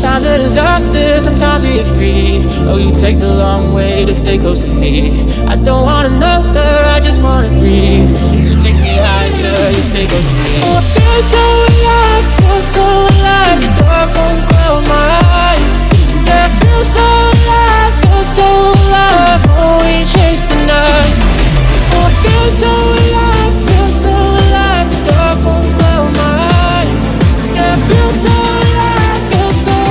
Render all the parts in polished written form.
Sometimes a disaster, sometimes we get free. Oh, you take the long way to stay close to me. I don't want another, I just wanna breathe. You take me higher, you stay close to me. Oh, I feel so alive, feel so alive. The dark won't cloud my eyes. Yeah, I feel so alive, feel so alive. Oh, we chase the night. Oh, I feel so alive, feel so alive. The dark won't cloud my eyes. Yeah, I feel so alive, feel so alive.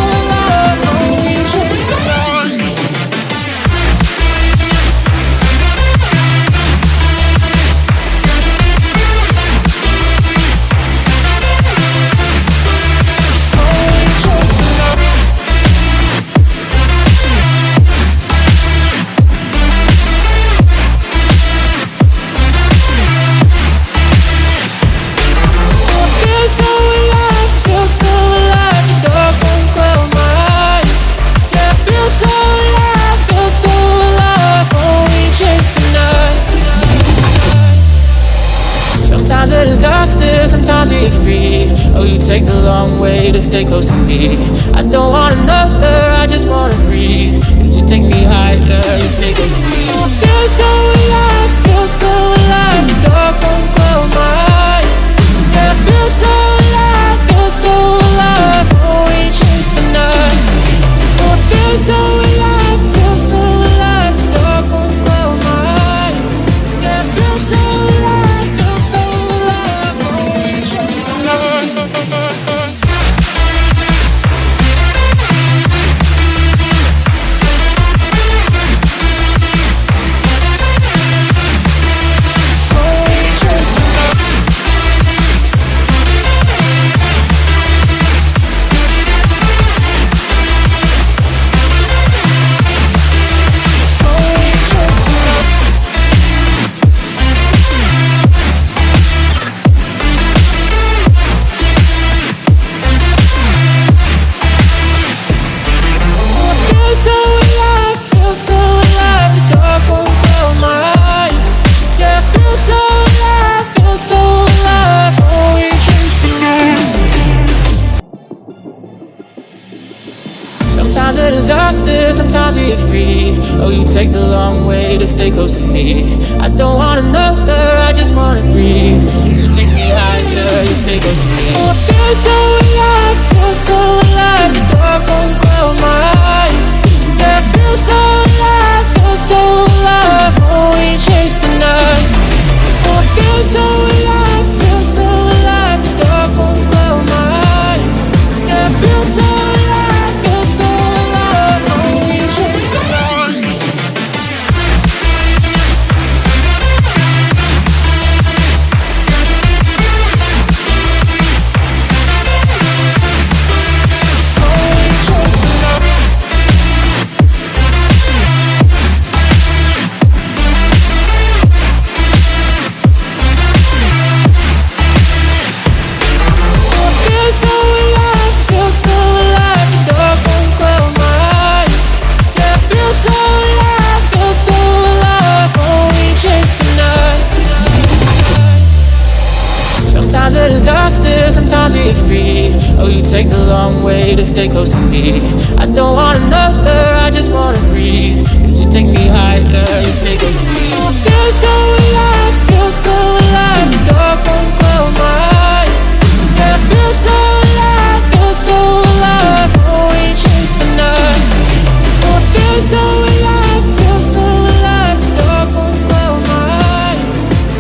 Oh, we chase the night. Sometimes a disaster, sometimes we get free. Oh, you take the long way to stay close to me. I don't want another, I just wanna breathe. You take me higher, you stay close to me. I feel so alive, feel so alive. The dark won't cloud my eyes. Yeah, I feel so alive, feel so alive. Oh, we chase the night. Oh, I feel so alive, feel so alive. The dark won't cloud my eyes. Yeah, I feel so alive, feel so alive. Oh, we chase the night. Sometimes a disaster, sometimes we get free. Oh, you take the long way to stay close to me. I don't want another, I just wanna breathe. You take me higher, you stay close to me. Oh, I feel so alive, feel so alive. The dark won't cloud my eyes. Yeah, I feel so alive, feel so alive. Oh, we chase the night. Oh, I feel so alive, feel so alive. The dark won't cloud my eyes. Yeah, I feel so alive, feel so alive. Oh, we chase the night. Sometimes a disaster, sometimes we get free. Oh, you take the long way to stay close to me. I don't want another, I just wanna breathe. You take me higher, you stay close to me. I feel so alive, feel so alive. The dark won't cloud my eyes. Yeah, I feel so alive, feel so alive. Oh, we chase the night. Oh, I feel so alive, feel so alive. The dark won't cloud my eyes.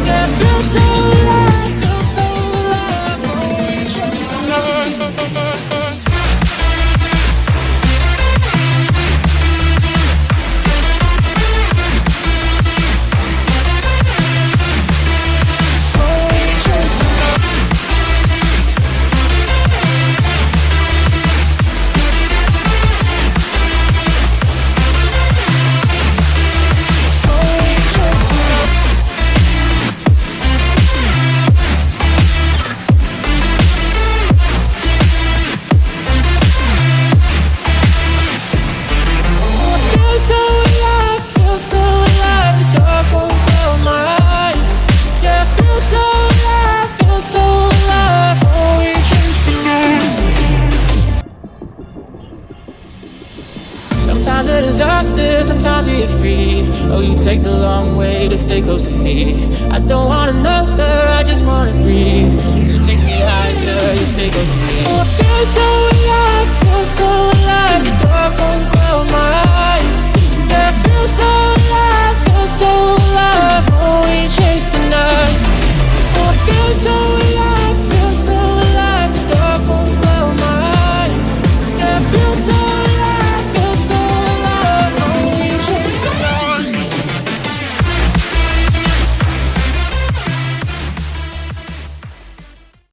Yeah, I feel so alive, feel so alive. Oh, we chase the night. sometimes we get free. Oh, you take the long way to stay close to me. I don't want another, I just wanna breathe. You take me higher, you stay close to me. Oh, I feel so alive, the dark won't close my eyes.